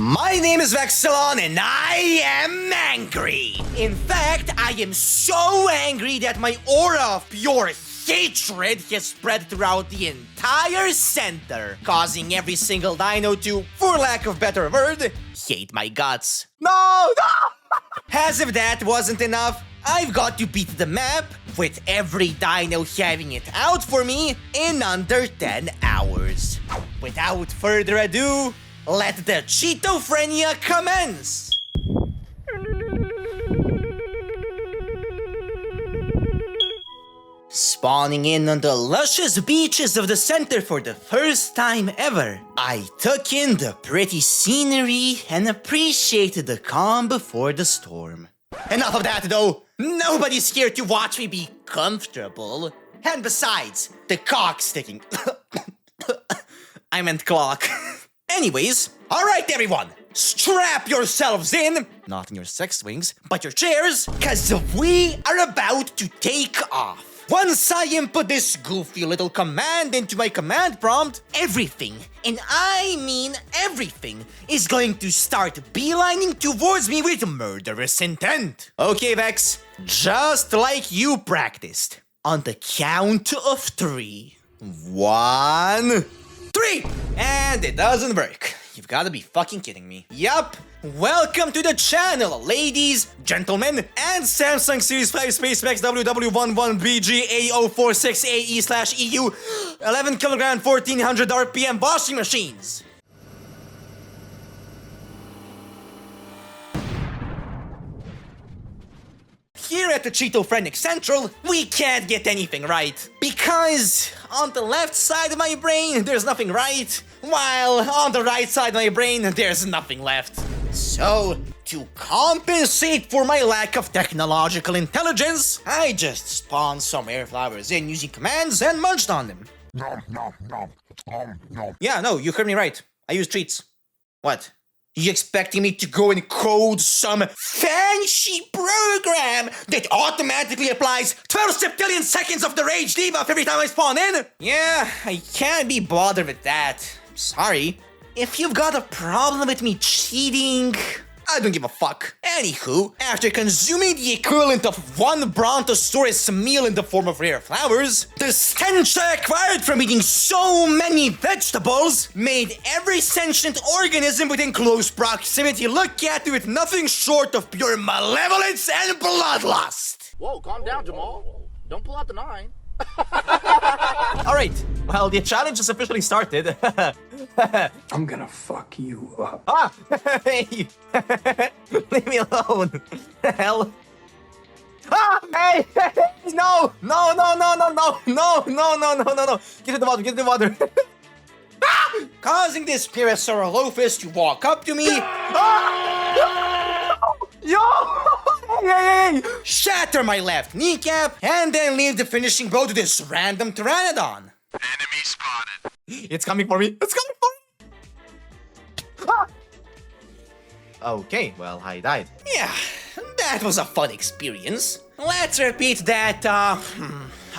My name is Vexilon and I am angry. In fact, I am so angry that my aura of pure hatred has spread throughout the entire center, causing every single dino to, for lack of better word, hate my guts. No! As if that wasn't enough, I've got to beat the map, with every dino having it out for me in under 10 hours. Without further ado, let the Cheetophrenia commence! Spawning in on the luscious beaches of the center for the first time ever, I took in the pretty scenery and appreciated the calm before the storm. Enough of that though, nobody's here to watch me be comfortable. And besides, the cock's ticking. I meant clock. Anyways, alright everyone, strap yourselves in, not in your sex swings, but your chairs, cause we are about to take off. Once I input this goofy little command into my command prompt, everything, and I mean everything, is going to start beelining towards me with murderous intent. Okay, Vex, just like you practiced. On the count of 3. 1, 3! And it doesn't work. You've gotta be fucking kidding me. Yup. Welcome to the channel, ladies, gentlemen, and Samsung Series 5 SpaceX WW11BGA046AE/EU 11 kg 1400 RPM washing machines. Here at the Cheetophrenic Central, we can't get anything right. Because on the left side of my brain, there's nothing right, while on the right side of my brain, there's nothing left. So, to compensate for my lack of technological intelligence, I just spawned some air flowers in using commands and munched on them. Yeah, no, you heard me right. I use treats. What? You expecting me to go and code some fancy program that automatically applies 12 septillion seconds of the rage debuff every time I spawn in? Yeah, I can't be bothered with that. Sorry. If you've got a problem with me cheating, I don't give a fuck. Anywho, after consuming the equivalent of one Brontosaurus meal in the form of rare flowers, the stench I acquired from eating so many vegetables made every sentient organism within close proximity look at me with nothing short of pure malevolence and bloodlust. Whoa, calm down, Jamal. Don't pull out the 9. Alright, well, the challenge has officially started. I'm gonna fuck you up. Ah! Hey! Leave me alone! The hell? Ah! Hey! No! No, no, no, no, no! No, no, no, no, no, no! Get in the water, get in the water! Ah! Causing this Pirasaurolophus to walk up to me. Ah! Yo! Hey! Shatter my left kneecap, and then leave the finishing blow to this random Pteranodon. Enemy spotted. It's coming for me! It's coming for me! Ah! Okay, well, I died. Yeah, that was a fun experience. Let's repeat that, I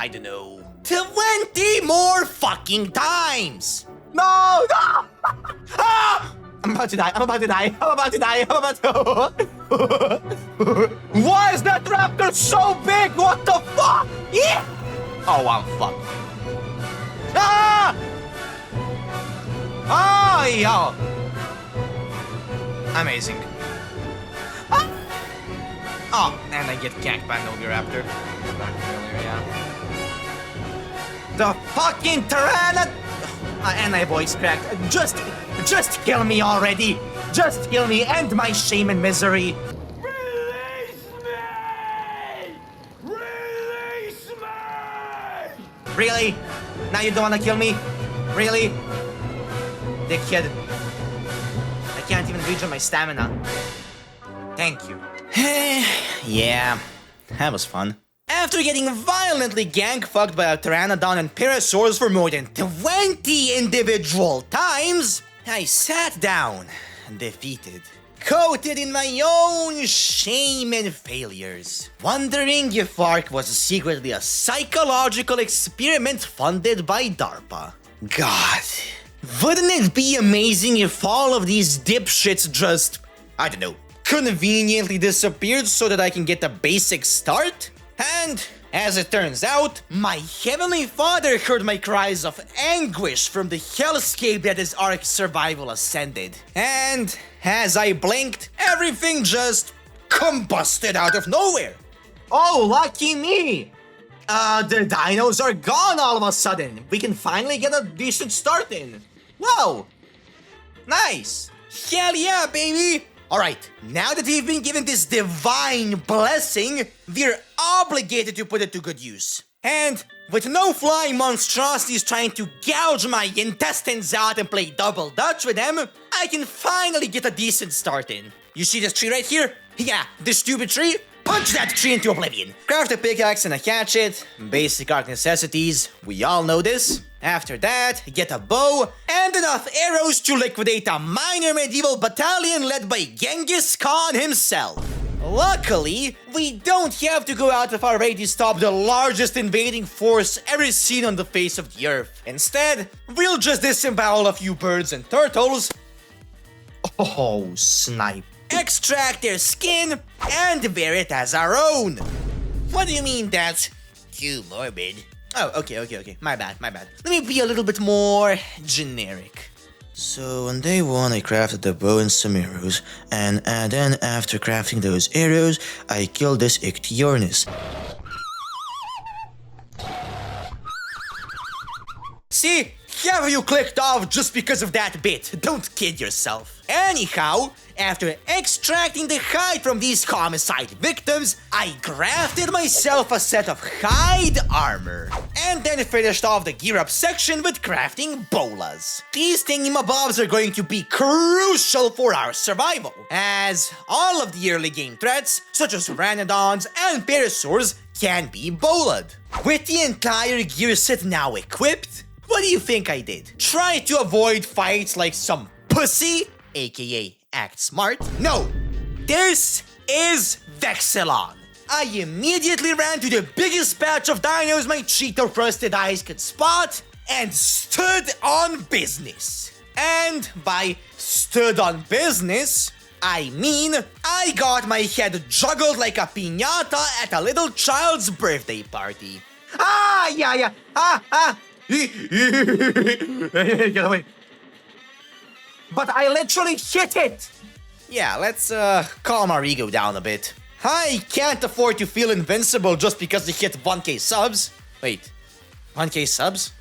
don't know, 20 more fucking times! No! No! Ah! I'm about to die, I'm about to die, I'm about to die, I'm about to... Why is that raptor so big? What the fuck? Yeah! Oh, I'm fucked. Ah! Oh, yo! Amazing. Ah! Oh, and I get ganked by an Oviraptor. The fucking Tyrannid... and my voice cracked. Just kill me already. Just kill me. End my shame and misery. Release me! Release me! Really? Now you don't wanna kill me? Really? Dickhead. I can't even reach on my stamina. Thank you. Yeah, that was fun. After getting violently gank-fucked by a Pteranodon and Parasaurs for more than 20 individual times, I sat down, defeated, coated in my own shame and failures, wondering if ARK was secretly a psychological experiment funded by DARPA. God, Wouldn't it be amazing if all of these dipshits just, I don't know, conveniently disappeared so that I can get a basic start? And as it turns out, my heavenly father heard my cries of anguish from the hellscape that is ARK Survival Ascended. And as I blinked, everything just combusted out of nowhere. Oh, lucky me! The dinos are gone all of a sudden. We can finally get a decent start in. Wow! Nice! Hell yeah, baby! Alright, now that we've been given this divine blessing, we're obligated to put it to good use. And with no flying monstrosities trying to gouge my intestines out and play double dutch with them, I can finally get a decent start in. You see this tree right here? Yeah, this stupid tree? Punch that tree into oblivion. Craft a pickaxe and a hatchet. Basic ARK necessities. We all know this. After that, get a bow and enough arrows to liquidate a minor medieval battalion led by Genghis Khan himself. Luckily, we don't have to go out of our way to stop the largest invading force ever seen on the face of the earth. Instead, we'll just disembowel a few birds and turtles. Oh, snipe. Extract their skin and wear it as our own. What do you mean that's too morbid? Oh, okay. My bad. Let me be a little bit more generic. So on day 1 I crafted the bow and some arrows, and then after crafting those arrows, I killed this Ichthyornis. See? Have you clicked off just because of that bit? Don't kid yourself. Anyhow, after extracting the hide from these homicide victims, I crafted myself a set of hide armor. And then finished off the gear up section with crafting bolas. These thingamabobs are going to be crucial for our survival, as all of the early game threats, such as Ranodons and Parasaurs, can be bola'd. With the entire gear set now equipped, what do you think I did? Try to avoid fights like some pussy, aka act smart? No! This is Vexilon. I immediately ran to the biggest patch of dinos my Cheeto-crusted eyes could spot and stood on business. And by stood on business, I mean I got my head juggled like a piñata at a little child's birthday party. Get away. But I literally hit it! Yeah, let's calm our ego down a bit. I can't afford to feel invincible just because I hit 1k subs. Wait, 1k subs?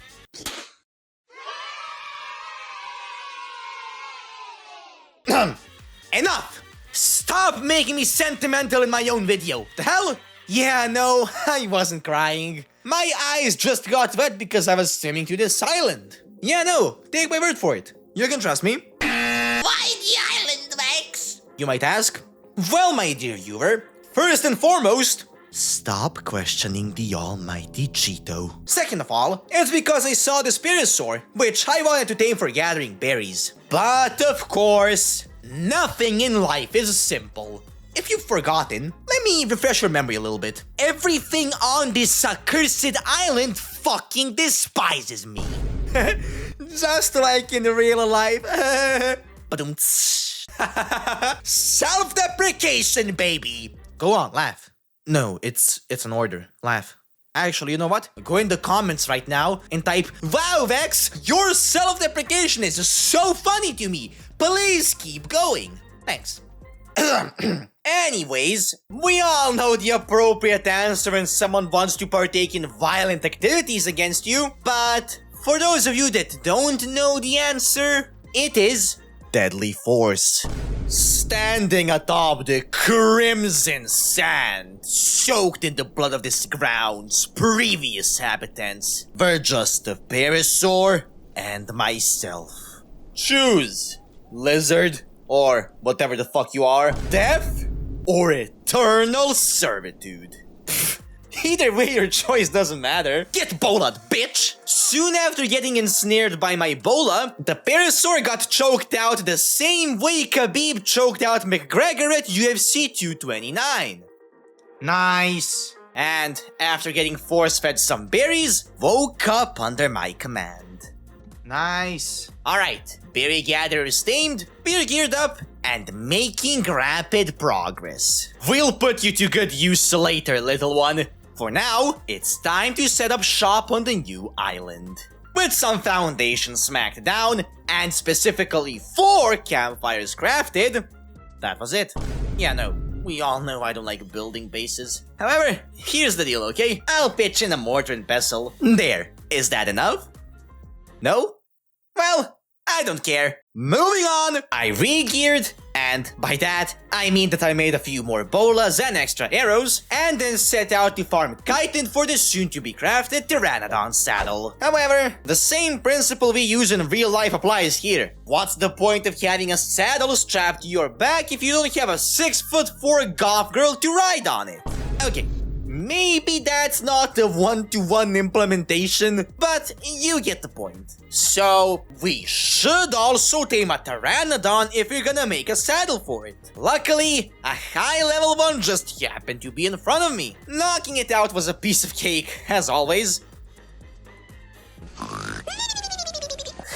Enough! Stop making me sentimental in my own video. The hell? Yeah, no, I wasn't crying. My eyes just got wet because I was swimming to this island. Yeah, no, take my word for it. You can trust me. Why the island, Vex? You might ask. Well, my dear viewer, first and foremost, stop questioning the almighty Cheeto. Second of all, it's because I saw the Spirisaur, which I wanted to tame for gathering berries. But of course, nothing in life is simple. If you've forgotten, let me refresh your memory a little bit. Everything on this accursed island fucking despises me. Just like in real life. But self-deprecation, baby. Go on, laugh. No, it's an order. Laugh. Actually, you know what? Go in the comments right now and type, "Wow, Vex, your self-deprecation is so funny to me. Please keep going." Thanks. Anyways, we all know the appropriate answer when someone wants to partake in violent activities against you, but for those of you that don't know the answer, it is deadly force. Standing atop the crimson sand, soaked in the blood of this ground's previous habitants, were just the Parasaur and myself. Choose, lizard, or whatever the fuck you are, death or eternal servitude. Either way, your choice doesn't matter. Get bola'd, bitch! Soon after getting ensnared by my bola, the Parasaur got choked out the same way Khabib choked out McGregor at UFC 229. Nice. And after getting force-fed some berries, woke up under my command. Nice. Alright, berry gatherer is tamed, we're geared up, and making rapid progress. We'll put you to good use later, little one. For now, it's time to set up shop on the new island. With some foundations smacked down, and specifically 4 campfires crafted, that was it. Yeah, no, we all know I don't like building bases. However, here's the deal, okay? I'll pitch in a mortar and pestle. There. Is that enough? No? Well, I don't care. Moving on, I re-geared, and by that, I mean that I made a few more bolas and extra arrows, and then set out to farm chitin for the soon-to-be-crafted Pteranodon saddle. However, the same principle we use in real life applies here. What's the point of having a saddle strapped to your back if you don't have a 6'4" goth girl to ride on it? Okay. Maybe that's not the one-to-one implementation, but you get the point. So, we should also tame a Pteranodon if we're gonna make a saddle for it. Luckily, a high-level one just happened to be in front of me. Knocking it out was a piece of cake, as always.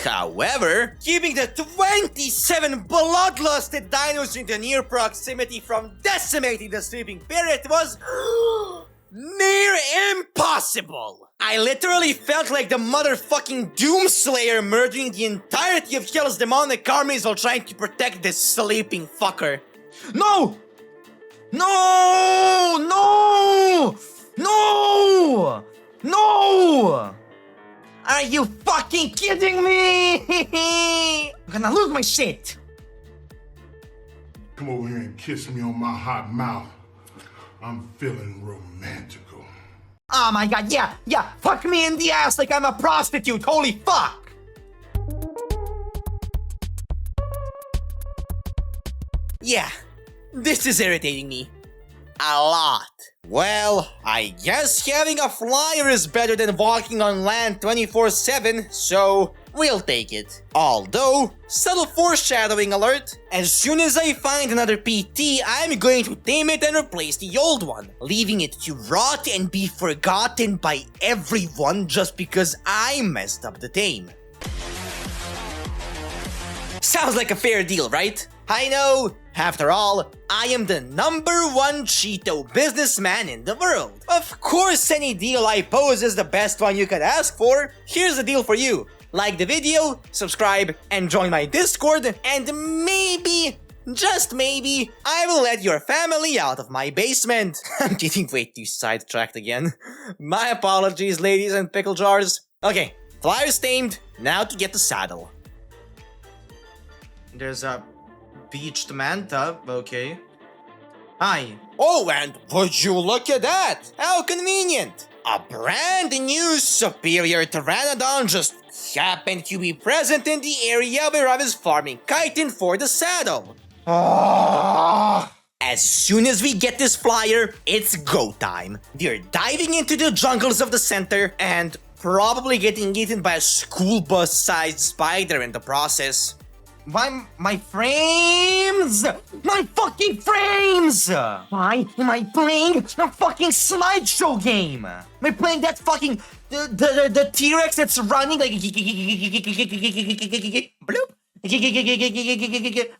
However, keeping the 27 bloodlusted dinos in the near proximity from decimating the sleeping parrot was near impossible. I literally felt like the motherfucking Doomslayer murdering the entirety of Hell's demonic armies while trying to protect this sleeping fucker. No! No! No! No! No! Are you fucking kidding me? I'm gonna lose my shit. Come over here and kiss me on my hot mouth. I'm feeling romantical. Oh my god, yeah, fuck me in the ass like I'm a prostitute, holy fuck! Yeah, this is irritating me. A lot. Well, I guess having a flyer is better than walking on land 24/7, so we'll take it. Although, subtle foreshadowing alert, as soon as I find another PT, I'm going to tame it and replace the old one, leaving it to rot and be forgotten by everyone just because I messed up the tame. Sounds like a fair deal, right? I know. After all, I am the #1 Cheeto businessman in the world. Of course, any deal I pose is the best one you could ask for. Here's the deal for you. Like the video, subscribe, and join my Discord, and maybe, just maybe, I will let your family out of my basement. I'm getting way too sidetracked again. My apologies, ladies and pickle jars. Okay, flyer's tamed, now to get the saddle. There's a beached manta, okay. Hi. Oh, and would you look at that? How convenient. A brand new superior Pteranodon just happened to be present in the area where I was farming chitin for the saddle. As soon as we get this flyer, it's go time. We're diving into the jungles of the center and probably getting eaten by a school bus-sized spider in the process. My frames! My fucking frames! Why am I playing a fucking slideshow game? Am I playing that fucking the T-Rex that's running like bloop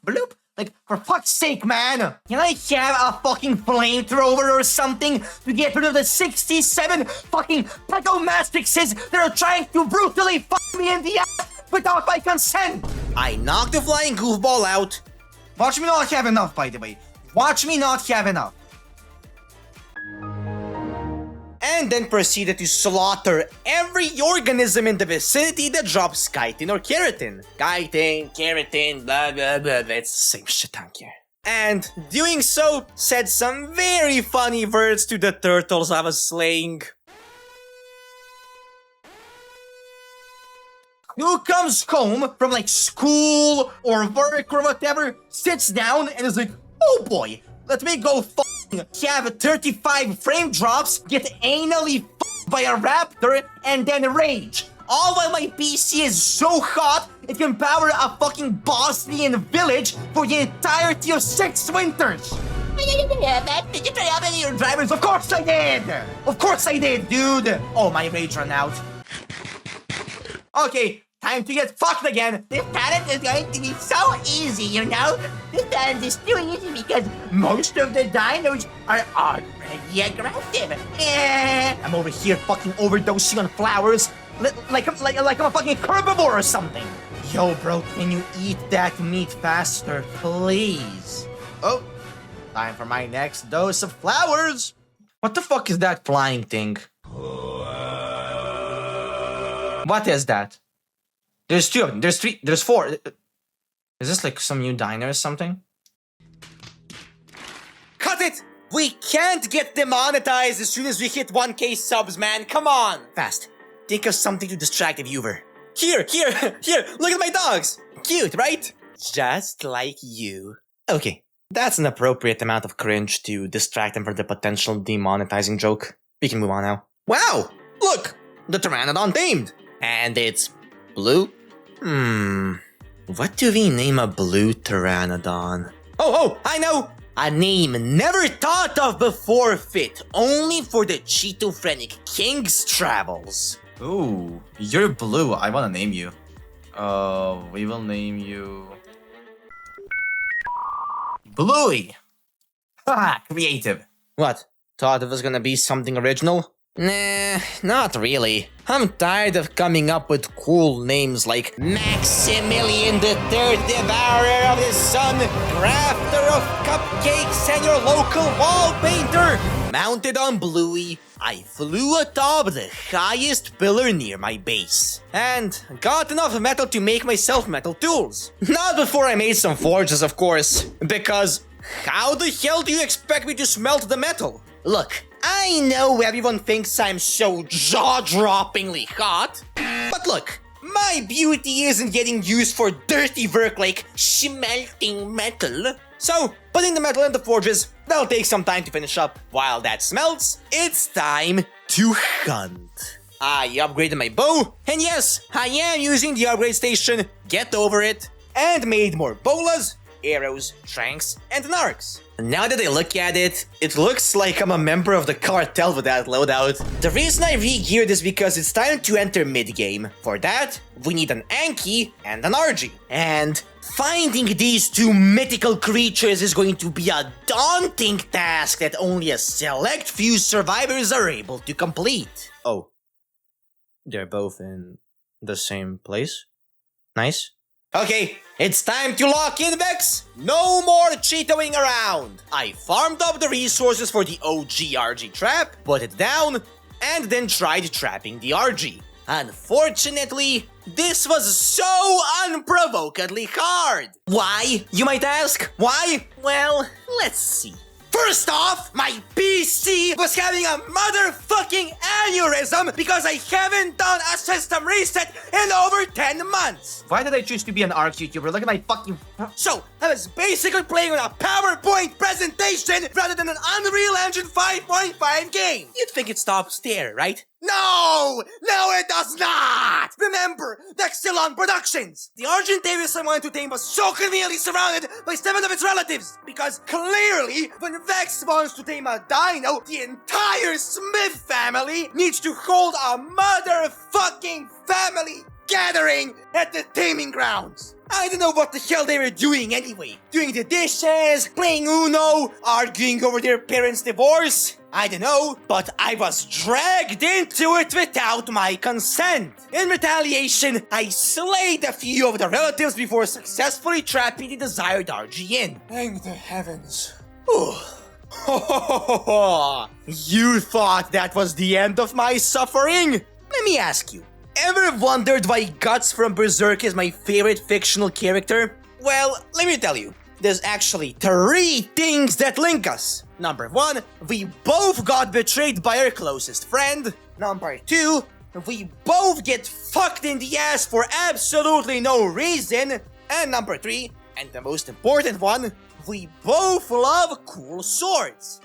bloop? Like, for fuck's sake, man! Can I have a fucking flamethrower or something to get rid of the 67 fucking Pegomastixes that are trying to brutally fuck me in the ass without my consent? I knocked the flying goofball out. Watch me not have enough, by the way. Watch me not have enough. And then proceeded to slaughter every organism in the vicinity that drops chitin or keratin. Chitin, keratin, blah blah blah, it's the same shit, thank you. And doing so, said some very funny words to the turtles I was slaying. Who comes home from like school or work or whatever, sits down and is like, oh boy, let me go have 35 frame drops, get anally by a raptor, and then rage. All while my PC is so hot, it can power a fucking Bosnian village for the entirety of 6 winters. Did you try out any of your drivers? Of course I did! Of course I did, dude! Oh, my rage ran out. Okay, Time to get fucked again. This planet is going to be so easy, you know? This planet is too easy because most of the dinos are already aggressive. I'm over here fucking overdosing on flowers. Like I'm a fucking herbivore or something. Yo, bro, can you eat that meat faster, please? Oh, time for my next dose of flowers. What the fuck is that flying thing? What is that? There's two of them. There's three. There's four. Is this like some new diner or something? Cut it! We can't get demonetized as soon as we hit 1K subs, man. Come on! Fast. Think of something to distract the viewer. Here! Look at my dogs! Cute, right? Just like you. Okay, that's an appropriate amount of cringe to distract them from the potential demonetizing joke. We can move on now. Wow! Look! The Pteranodon tamed! And it's blue? What do we name a blue Pteranodon? Oh, I know! A name never thought of before fit only for the Cheeto-phrenic King's travels. Ooh, you're blue. I wanna name you. We will name you... Bluey! Haha, creative. What? Thought it was gonna be something original? Nah, not really. I'm tired of coming up with cool names like Maximilian the Third, Devourer of the Sun, Crafter of Cupcakes, and your local wall painter. Mounted on Bluey, I flew atop the highest pillar near my base, and got enough metal to make myself metal tools. Not before I made some forges, of course, because how the hell do you expect me to smelt the metal? Look, I know everyone thinks I'm so jaw-droppingly hot, but look, my beauty isn't getting used for dirty work like smelting metal. So, putting the metal into forges, that'll take some time to finish up. While that smelts, it's time to hunt. I upgraded my bow, and yes, I am using the upgrade station, get over it, and made more bolas, arrows, tranks, and narcs. Now that I look at it, it looks like I'm a member of the cartel with that loadout. The reason I re-geared is because it's time to enter mid-game. For that, we need an Anki and an RG. And finding these two mythical creatures is going to be a daunting task that only a select few survivors are able to complete. Oh. They're both in the same place? Nice. Okay, it's time to lock in, Vex! No more cheetoing around! I farmed up the resources for the OG RG trap, put it down, and then tried trapping the RG. Unfortunately, this was so unprovokedly hard! Why, you might ask? Why? Well, let's see. First off, my PC was having a motherfucking aneurysm because I haven't done a system reset in over 10 months. Why did I choose to be an ARK YouTuber? Look at my fucking... So, I was basically playing on a PowerPoint presentation rather than an Unreal Engine 5.5 game. You'd think it stops there, right? No! No, it does not! Remember, Vexillon Productions! The Argentavis I wanted to tame was so conveniently surrounded by 7 of its relatives, because clearly, when Vex wants to tame a dino, the entire Smith family needs to hold a motherfucking family gathering at the taming grounds. I don't know what the hell they were doing anyway. Doing the dishes, playing Uno, arguing over their parents' divorce. I don't know, but I was dragged into it without my consent. In retaliation, I slayed a few of the relatives before successfully trapping the desired RG in. Thank the heavens. You thought that was the end of my suffering? Let me ask you. Ever wondered why Guts from Berserk is my favorite fictional character? Well, let me tell you. There's actually 3 things that link us. Number 1, we both got betrayed by our closest friend. Number 2, we both get fucked in the ass for absolutely no reason. And number 3, and the most important one, we both love cool swords.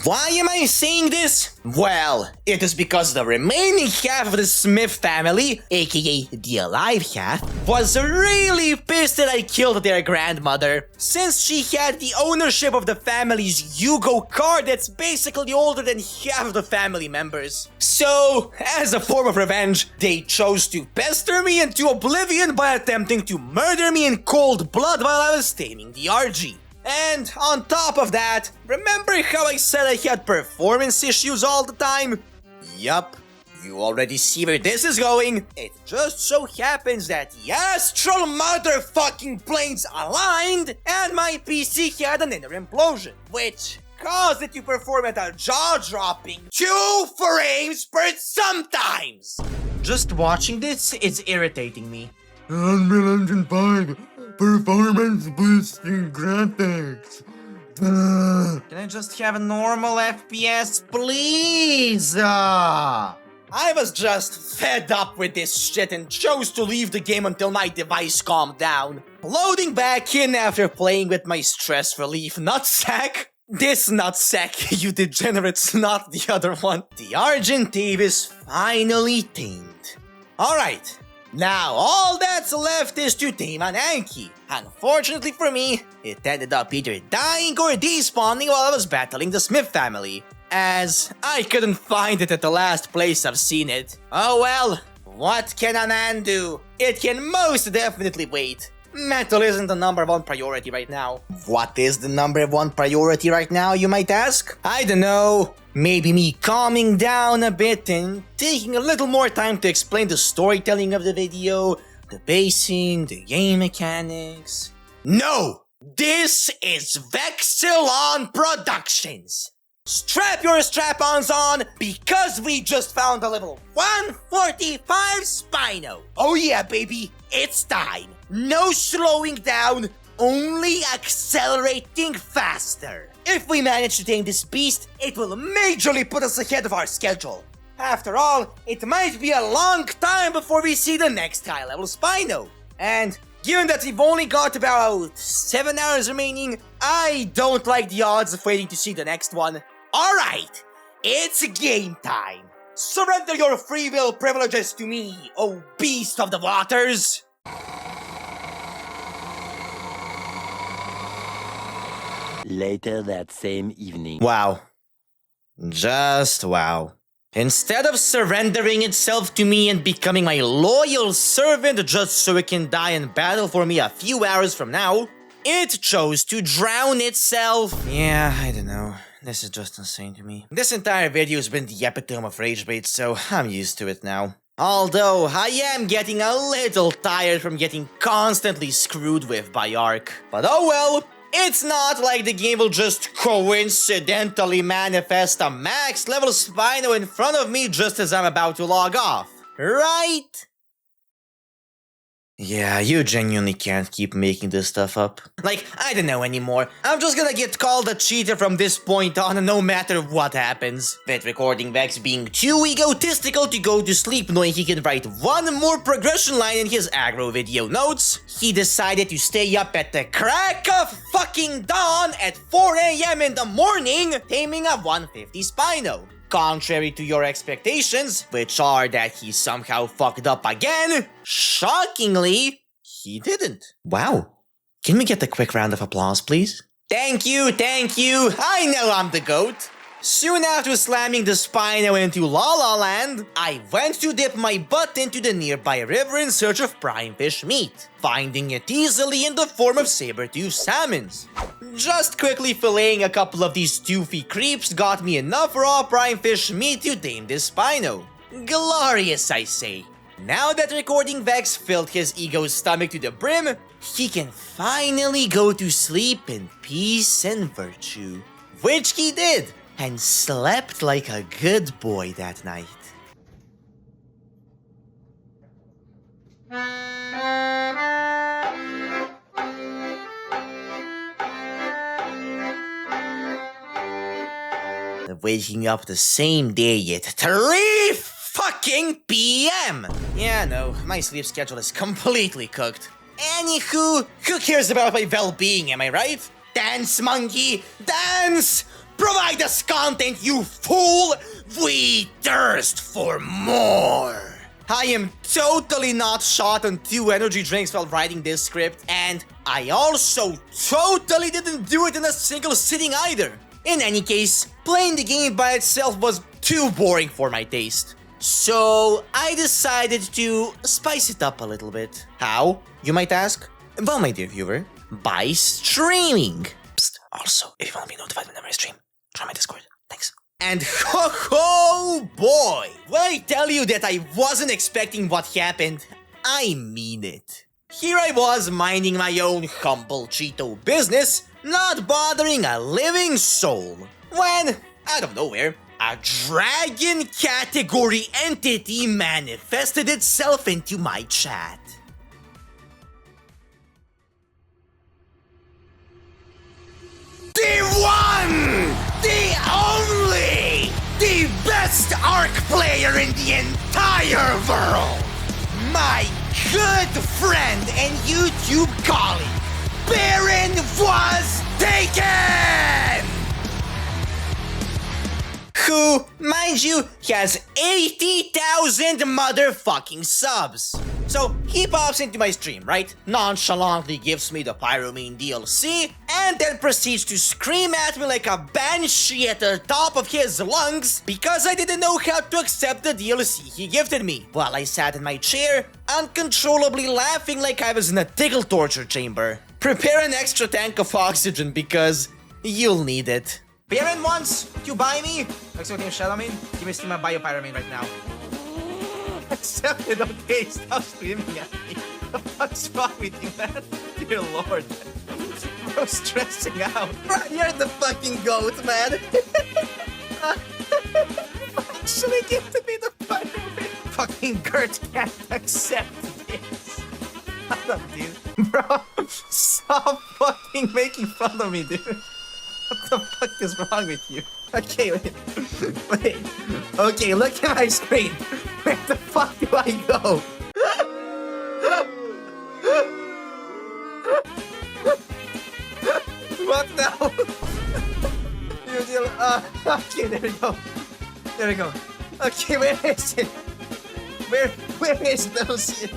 Why am I saying this? Well, it is because the remaining half of the Smith family, aka the alive half, was really pissed that I killed their grandmother, since she had the ownership of the family's Yugo card that's basically older than half of the family members. So, as a form of revenge, they chose to pester me into oblivion by attempting to murder me in cold blood while I was taming the RG. And on top of that, remember how I said I had performance issues all the time? Yup. You already see where this is going. It just so happens that the astral motherfucking planes aligned and my PC had an inner implosion, which caused it to perform at a jaw-dropping 2 frames per sometimes. Just watching this is irritating me. Unreal Engine 5 performance boosting graphics. Can I just have a normal FPS, please? I was just fed up with this shit and chose to leave the game until my device calmed down. Loading back in after playing with my stress relief nutsack. This nutsack, you degenerates, not the other one. The Argentine is finally tamed. Alright, now all that's left is to tame an Anki. Unfortunately for me, it ended up either dying or despawning while I was battling the Smith family, as I couldn't find it at the last place I've seen it. Oh well, what can a man do? It can most definitely wait. Metal isn't the #1 priority right now. What is the #1 priority right now, you might ask? I don't know. Maybe me calming down a bit and taking a little more time to explain the storytelling of the video, the basing, the game mechanics. No! This is Vexilon Productions! Strap your strap-ons on, because we just found a level 145 Spino. Oh yeah, baby, it's time. No slowing down, only accelerating faster. If we manage to tame this beast, it will majorly put us ahead of our schedule. After all, it might be a long time before we see the next high-level Spino. And given that we've only got about 7 hours remaining, I don't like the odds of waiting to see the next one. Alright, it's game time. Surrender your free will privileges to me, oh beast of the waters. Later that same evening. Wow. Just wow. Instead of surrendering itself to me and becoming my loyal servant just so it can die in battle for me a few hours from now, it chose to drown itself. Yeah, I don't know. This is just insane to me. This entire video has been the epitome of rage bait, so I'm used to it now. Although, I am getting a little tired from getting constantly screwed with by ARK. But oh well, it's not like the game will just coincidentally manifest a max level Spino in front of me just as I'm about to log off, right? Yeah, you genuinely can't keep making this stuff up. Like, I don't know anymore. I'm just gonna get called a cheater from this point on no matter what happens. With Recording Vex being too egotistical to go to sleep knowing he can write one more progression line in his aggro video notes, he decided to stay up at the crack of fucking dawn at 4 AM in the morning, taming a 150 Spino. Contrary to your expectations, which are that he somehow fucked up again, shockingly, he didn't. Wow. Can we get a quick round of applause, please? Thank you, thank you. I know I'm the GOAT. Soon after slamming the Spino into La La Land, I went to dip my butt into the nearby river in search of prime fish meat, finding it easily in the form of saber-toothed salmons. Just quickly filleting a couple of these toothy creeps got me enough raw prime fish meat to tame this Spino. Glorious, I say. Now that Recording Vex filled his ego's stomach to the brim, he can finally go to sleep in peace and virtue. Which he did, and slept like a good boy that night. Waking up the same day at 3 fucking PM! Yeah, no, my sleep schedule is completely cooked. Anywho, who cares about my well-being, am I right? Dance, monkey, dance! Provide us content, you fool! We thirst for more! I am totally not shot on 2 energy drinks while writing this script, and I also totally didn't do it in a single sitting either. In any case, playing the game by itself was too boring for my taste. So I decided to spice it up a little bit. How, you might ask? Well, my dear viewer, by streaming. Psst, also, if you want to be notified whenever I stream, join my Discord. Thanks. And ho boy, when I tell you that I wasn't expecting what happened, I mean it. Here I was minding my own humble Cheeto business, not bothering a living soul, when, out of nowhere, a dragon category entity manifested itself into my chat. The one! The only! The best ARK player in the entire world! My good friend and YouTube colleague, Baron was taken! Who, mind you, has 80,000 motherfucking subs. So he pops into my stream, right? Nonchalantly gives me the Pyromane DLC, and then proceeds to scream at me like a banshee at the top of his lungs because I didn't know how to accept the DLC he gifted me, while I sat in my chair, uncontrollably laughing like I was in a tickle torture chamber. Prepare an extra tank of oxygen because you'll need it. Baron wants to buy me? Accepting Shadowmane? Give me Steam, I buy your Pyromane right now. Accepted, okay, stop screaming at me. The fuck's wrong with you, man? Dear lord. I'm stressing out. Bro, you're the fucking goat, man. Actually gifted me the Pyromane. Fucking Gert can't accept this. Shut up, dude. Bro, stop fucking making fun of me, dude. What the fuck is wrong with you? Okay, wait. Okay, look at my screen. Where the fuck do I go? What now? Okay, there we go. There we go. Okay, where is it? Where is those?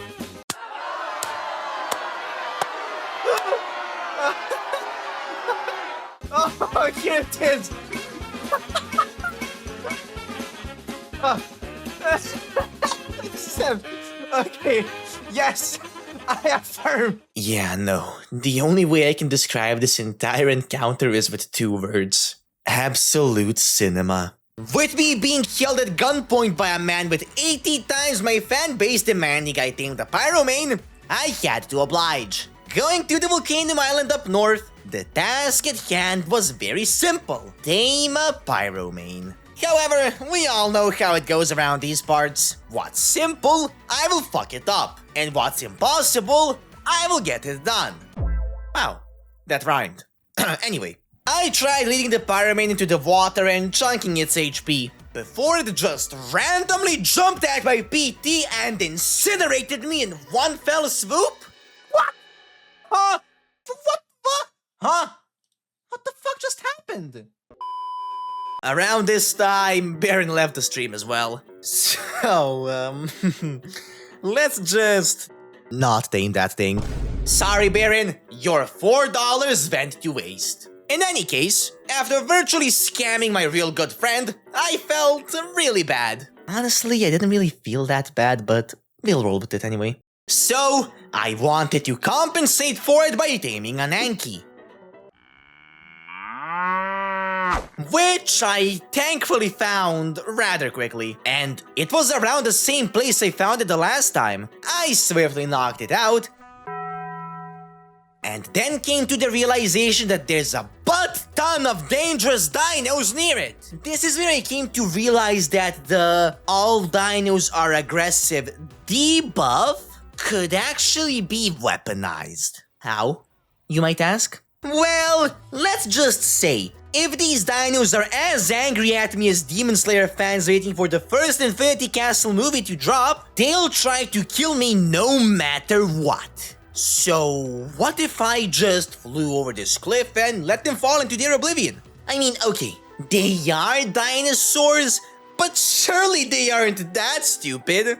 Oh, here it is! Okay, yes, I affirm. Yeah, no. The only way I can describe this entire encounter is with 2 words. Absolute cinema. With me being killed at gunpoint by a man with 80 times my fan base demanding I tame the Pyromane, I had to oblige. Going to the Volcano Island up north, the task at hand was very simple. Tame a Pyromane. However, we all know how it goes around these parts. What's simple, I will fuck it up. And what's impossible, I will get it done. Wow, that rhymed. Anyway, I tried leading the Pyromane into the water and chunking its HP, before it just randomly jumped at my PT and incinerated me in one fell swoop? What? Huh? What the fuck? Huh? What the fuck just happened? Around this time, Baron left the stream as well. So, let's just not tame that thing. Sorry, Baron, your $4 went to waste. In any case, after virtually scamming my real good friend, I felt really bad. Honestly, I didn't really feel that bad, but we'll roll with it anyway. So, I wanted to compensate for it by taming an Anki. Which I thankfully found rather quickly, and it was around the same place I found it the last time. I swiftly knocked it out, and then came to the realization that there's a butt-ton of dangerous dinos near it. This is where I came to realize that the all dinos are aggressive debuff could actually be weaponized. How, you might ask? Well, let's just say, if these dinos are as angry at me as Demon Slayer fans waiting for the first Infinity Castle movie to drop, they'll try to kill me no matter what. So, what if I just flew over this cliff and let them fall into their oblivion? I mean, okay, they are dinosaurs, but surely they aren't that stupid.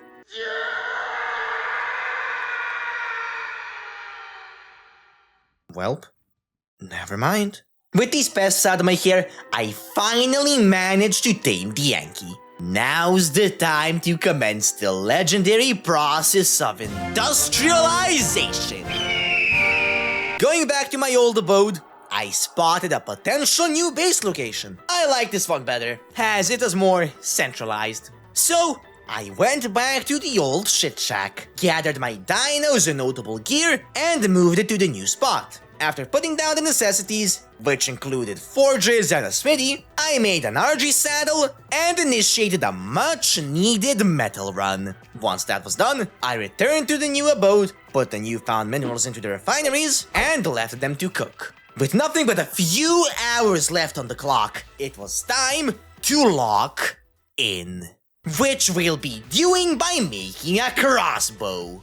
Welp, never mind. With these pests out of my hair, I finally managed to tame the Yankee. Now's the time to commence the legendary process of industrialization. Going back to my old abode, I spotted a potential new base location. I like this one better, as it is more centralized. So, I went back to the old shit shack, gathered my dinos and notable gear, and moved it to the new spot. After putting down the necessities, which included forges and a smithy, I made an RG saddle and initiated a much-needed metal run. Once that was done, I returned to the new abode, put the newfound minerals into the refineries, and left them to cook. With nothing but a few hours left on the clock, it was time to lock in. Which we'll be doing by making a crossbow.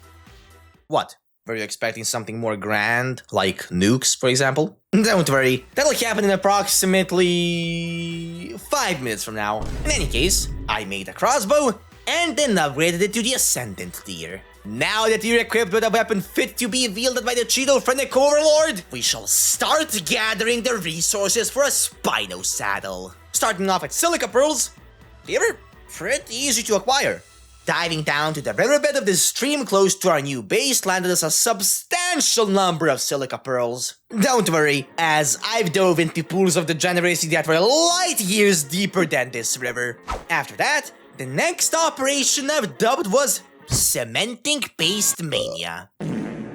What? Were you expecting something more grand, like nukes, for example? Don't worry, that'll happen in approximately 5 minutes from now. In any case, I made a crossbow and then upgraded it to the Ascendant tier. Now that you're equipped with a weapon fit to be wielded by the Cheeto-phrenic overlord, we shall start gathering the resources for a Spino saddle. Starting off at silica pearls, they were pretty easy to acquire. Diving down to the riverbed of the stream close to our new base landed us a substantial number of silica pearls. Don't worry, as I've dove into pools of degeneracy that were light years deeper than this river. After that, the next operation I've dubbed was Cementing Paste Mania.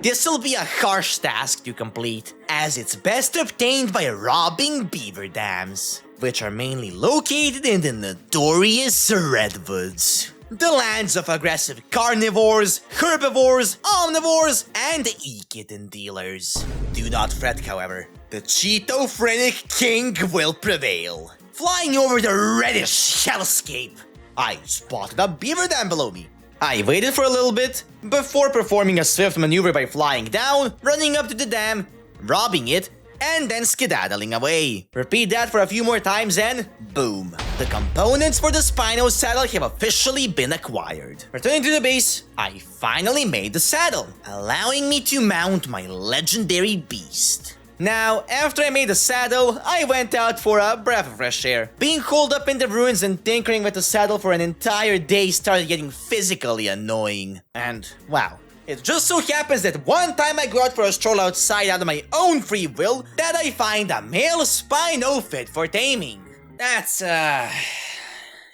This'll be a harsh task to complete, as it's best obtained by robbing beaver dams, which are mainly located in the notorious redwoods. The lands of aggressive carnivores, herbivores, omnivores, and e-kitten dealers. Do not fret, however. The Cheeto-phrenic king will prevail. Flying over the reddish hellscape, I spotted a beaver dam below me. I waited for a little bit before performing a swift maneuver by flying down, running up to the dam, robbing it, and then skedaddling away. Repeat that for a few more times and boom. The components for the Spino saddle have officially been acquired. Returning to the base, I finally made the saddle, allowing me to mount my legendary beast. Now, after I made the saddle, I went out for a breath of fresh air. Being holed up in the ruins and tinkering with the saddle for an entire day started getting physically annoying. And wow. It just so happens that one time I go out for a stroll outside out of my own free will, that I find a male Spino fit for taming. That's,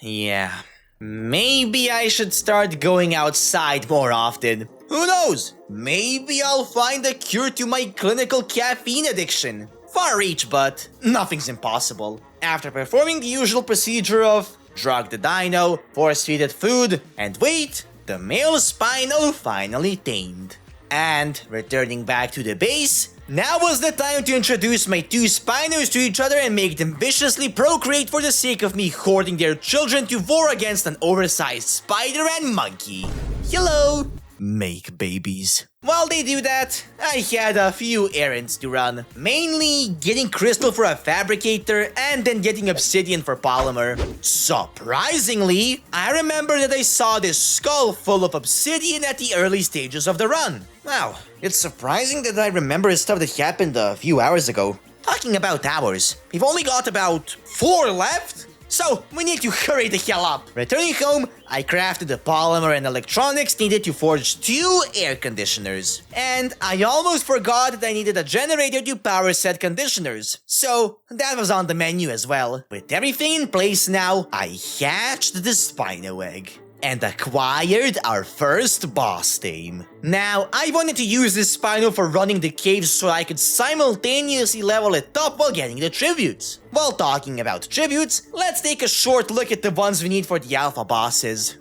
yeah. Maybe I should start going outside more often. Who knows? Maybe I'll find a cure to my clinical caffeine addiction. Far reach, but nothing's impossible. After performing the usual procedure of drug the dino, force-feed it food, and wait, the male Spino finally tamed. And returning back to the base, now was the time to introduce my two Spinos to each other and make them viciously procreate for the sake of me hoarding their children to war against an oversized spider and monkey. Hello! Make babies. While they do that, I had a few errands to run. Mainly getting crystal for a fabricator and then getting obsidian for polymer. Surprisingly, I remember that I saw this skull full of obsidian at the early stages of the run. Wow, it's surprising that I remember stuff that happened a few hours ago. Talking about hours, we've only got about 4 left? So, we need to hurry the hell up. Returning home, I crafted the polymer and electronics needed to forge 2 air conditioners. And I almost forgot that I needed a generator to power said conditioners. So, that was on the menu as well. With everything in place now, I hatched the Spino egg and acquired our first boss tame. Now, I wanted to use this Spino for running the caves so I could simultaneously level it up while getting the tributes. While talking about tributes, let's take a short look at the ones we need for the alpha bosses.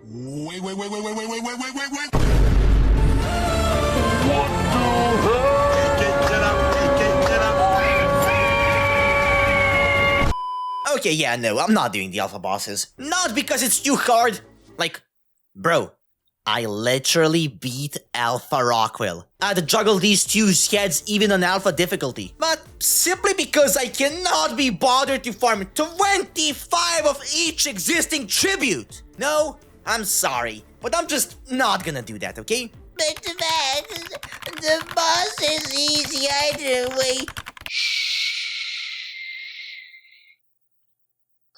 Wait. Okay, yeah, no, I'm not doing the alpha bosses. Not because it's too hard. Like, bro, I literally beat Alpha Rockwell. I'd juggle these two heads even on alpha difficulty. But simply because I cannot be bothered to farm 25 of each existing tribute. No, I'm sorry, but I'm just not gonna do that, okay? The boss is easy either way.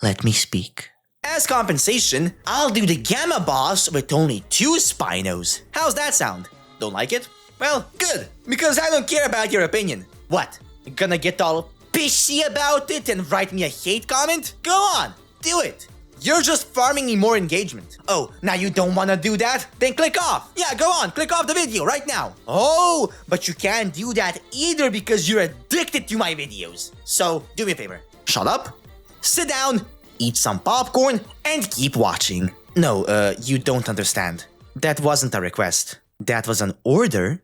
Let me speak. As compensation, I'll do the Gamma boss with only 2 Spinos. How's that sound? Don't like it? Well, good, because I don't care about your opinion. What? You gonna get all pissy about it and write me a hate comment? Go on, do it. You're just farming me more engagement. Oh, now you don't wanna do that? Then click off. Yeah, go on, click off the video right now. Oh, but you can't do that either because you're addicted to my videos. So, do me a favor. Shut up, sit down, eat some popcorn, and keep watching. No, you don't understand. That wasn't a request. That was an order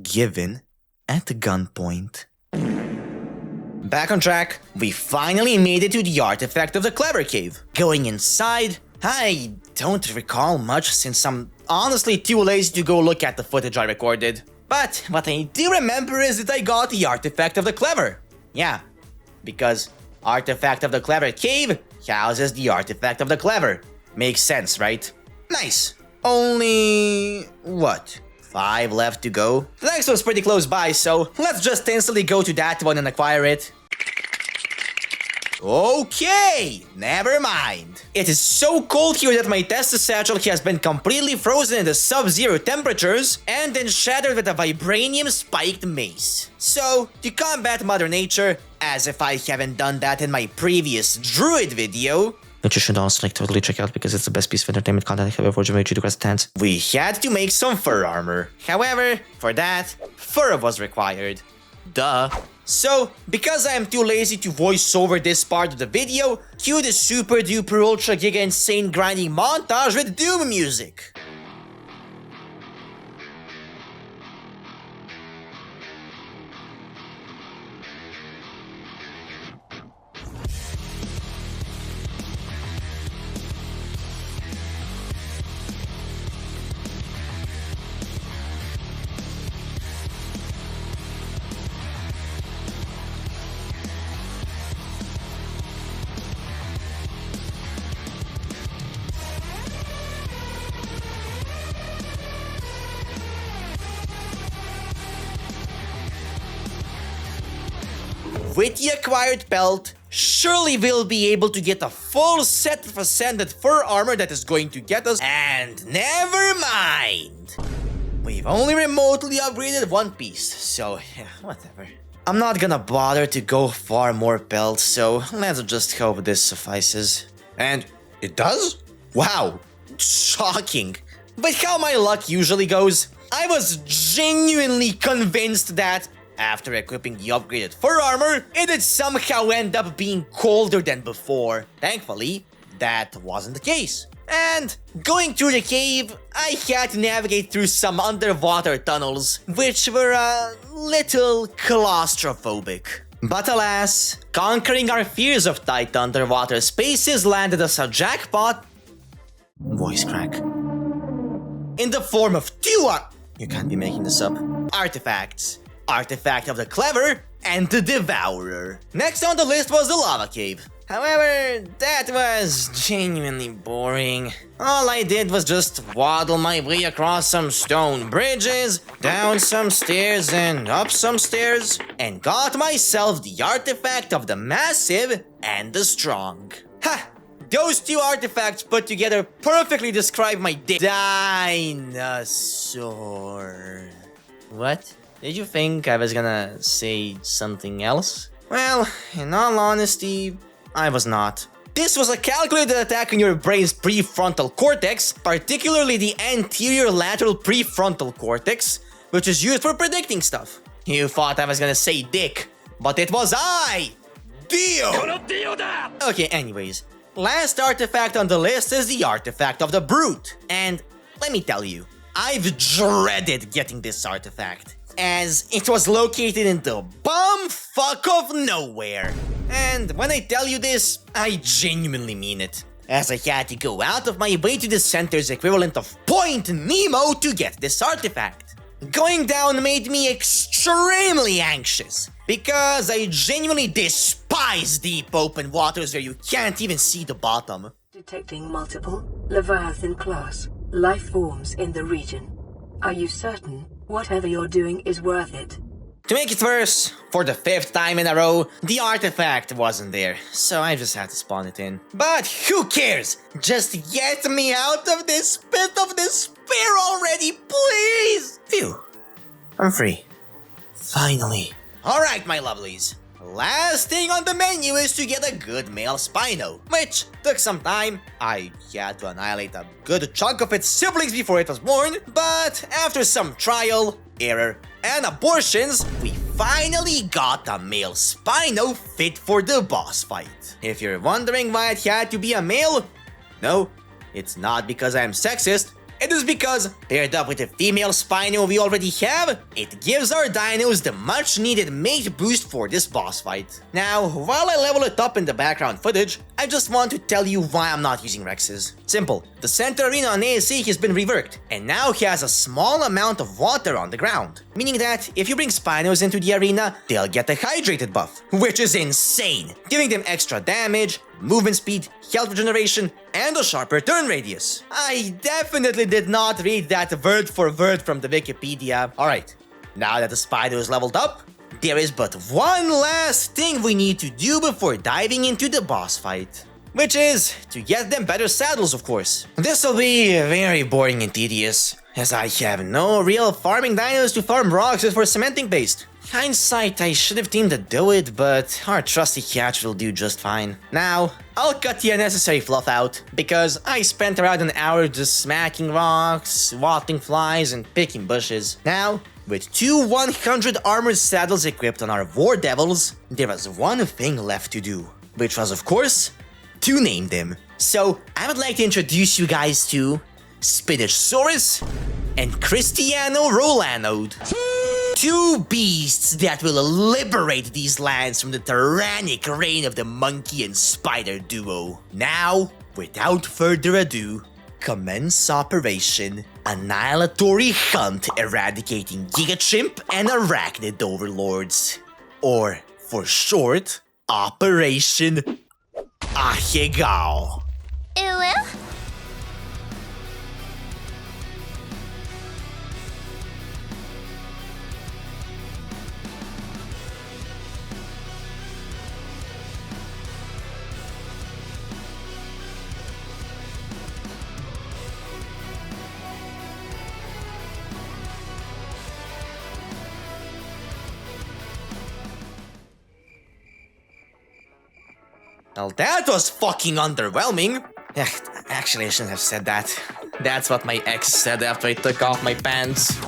given at gunpoint. Back on track, we finally made it to the artifact of the Clever Cave. Going inside, I don't recall much since I'm honestly too lazy to go look at the footage I recorded. But what I do remember is that I got the artifact of the Clever. Yeah, because artifact of the Clever Cave houses the artifact of the Clever. Makes sense, right? Nice. Only... what? 5 left to go? The next one's pretty close by, so let's just instantly go to that one and acquire it. Okay, never mind. It is so cold here that my Tesla satchel has been completely frozen in the sub-zero temperatures and then shattered with a vibranium-spiked mace. So, to combat Mother Nature, as if I haven't done that in my previous Druid video, which you should also totally check out because it's the best piece of entertainment content I have ever watched to grass tents, we had to make some fur armor. However, for that, fur was required. Duh. So, because I am too lazy to voice over this part of the video, cue the super duper ultra giga insane grinding montage with Doom music. With the acquired pelt, surely we'll be able to get a full set of ascended fur armor that is going to get us. And never mind! We've only remotely upgraded one piece, so yeah, whatever. I'm not gonna bother to go far more pelts, so let's just hope this suffices. And it does? Wow, shocking. But how my luck usually goes, I was genuinely convinced that after equipping the upgraded fur armor, it'd somehow end up being colder than before. Thankfully, that wasn't the case. And going through the cave, I had to navigate through some underwater tunnels, which were a little claustrophobic. But alas, conquering our fears of tight underwater spaces landed us a jackpot. Voice crack. In the form of 2 you can't be making this up. Artifacts. Artifact of the Clever and the Devourer. Next on the list was the Lava Cave. However, that was genuinely boring. All I did was just waddle my way across some stone bridges, down some stairs and up some stairs, and got myself the artifact of the Massive and the Strong. Ha! Those 2 artifacts put together perfectly describe my dinosaur. What? Did you think I was gonna say something else? Well, in all honesty, I was not. This was a calculated attack on your brain's prefrontal cortex, particularly the anterior lateral prefrontal cortex, which is used for predicting stuff. You thought I was gonna say dick, but it was I! Dio! Okay, anyways. Last artifact on the list is the artifact of the Brute. And let me tell you, I've dreaded getting this artifact, as it was located in the bumfuck of nowhere. And when I tell you this, I genuinely mean it, as I had to go out of my way to the center's equivalent of Point Nemo to get this artifact. Going down made me extremely anxious, because I genuinely despise deep open waters where you can't even see the bottom. Detecting multiple Leviathan class life forms in the region. Are you certain Whatever you're doing is worth it. To make it worse, for the 5th time in a row, the artifact wasn't there, so I just had to spawn it in. But who cares? Just get me out of this pit of despair already, please! Phew. I'm free. Finally. Alright, my lovelies. Last thing on the menu is to get a good male Spino, which took some time. I had to annihilate a good chunk of its siblings before it was born, but after some trial, error, and abortions, we finally got a male Spino fit for the boss fight. If you're wondering why it had to be a male, no, it's not because I'm sexist. It is because, paired up with the female Spino we already have, it gives our dinos the much needed mate boost for this boss fight. Now, while I level it up in the background footage, I just want to tell you why I'm not using Rexes. Simple, the center arena on ASC has been reworked, and now has a small amount of water on the ground. Meaning that, if you bring Spinos into the arena, they'll get a hydrated buff, which is insane, giving them extra damage, movement speed, health regeneration, and a sharper turn radius. I definitely did not read that word for word from the Wikipedia. Alright, now that the Spino is leveled up, there is but one last thing we need to do before diving into the boss fight. Which is to get them better saddles, of course. This will be very boring and tedious, as I have no real farming dinos to farm rocks for cementing paste. Hindsight, I should have teamed to do it, but our trusty catch will do just fine. Now, I'll cut the unnecessary fluff out, because I spent around an hour just smacking rocks, swatting flies, and picking bushes. Now, with 2 100 armored saddles equipped on our War Devils, there was one thing left to do, which was, of course, to name them. So, I would like to introduce you guys to Spinachsaurus and Cristiano Rolanode. 2 beasts that will liberate these lands from the tyrannic reign of the monkey and spider duo. Now, without further ado, commence Operation Annihilatory Hunt eradicating Gigachimp and Arachnid Overlords. Or, for short, Operation AGGRESIVE. Well, that was fucking underwhelming. Actually, I shouldn't have said that. That's what my ex said after I took off my pants.